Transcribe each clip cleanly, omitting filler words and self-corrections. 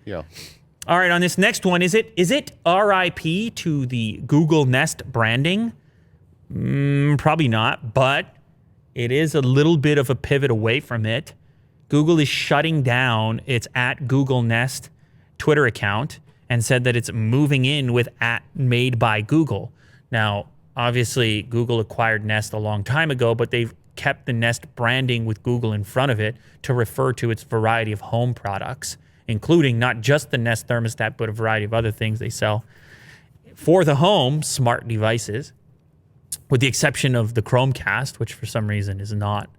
Yeah. All right, on this next one, is it RIP to the Google Nest branding? Probably not, but it is a little bit of a pivot away from it. Google is shutting down its @GoogleNest Twitter account and said that it's moving in with @MadeByGoogle. Now, obviously, Google acquired Nest a long time ago, but they've kept the Nest branding with Google in front of it to refer to its variety of home products, including not just the Nest thermostat, but a variety of other things they sell for the home, smart devices, with the exception of the Chromecast, which for some reason is not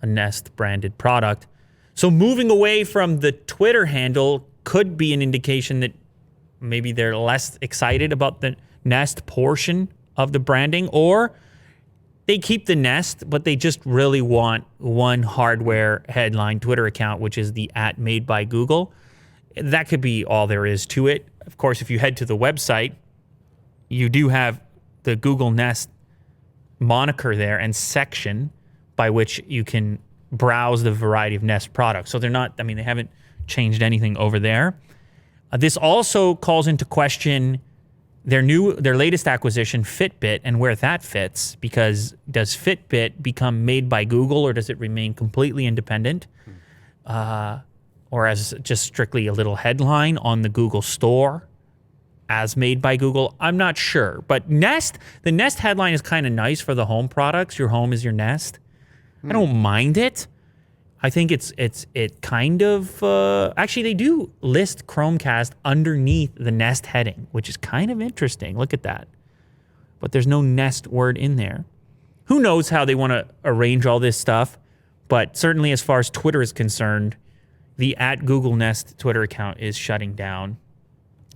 a Nest branded product. So moving away from the Twitter handle could be an indication that maybe they're less excited about the Nest portion of the branding, or they keep the Nest, but they just really want one hardware headline Twitter account, which is the @MadeByGoogle. That could be all there is to it. Of course, if you head to the website, you do have the Google Nest moniker there and section by which you can browse the variety of Nest products. So they're not, I mean, they haven't changed anything over there. This also calls into question their latest acquisition, Fitbit, and where that fits, because does Fitbit become Made by Google, or does it remain completely independent? Or as just strictly a little headline on the Google Store as Made by Google? I'm not sure. But Nest, the Nest headline is kind of nice for the home products. Your home is your nest. I don't mind it. I think it kind of, actually they do list Chromecast underneath the Nest heading, which is kind of interesting. Look at that. But there's no Nest word in there. Who knows how they want to arrange all this stuff, but certainly as far as Twitter is concerned, the @Google Nest Twitter account is shutting down.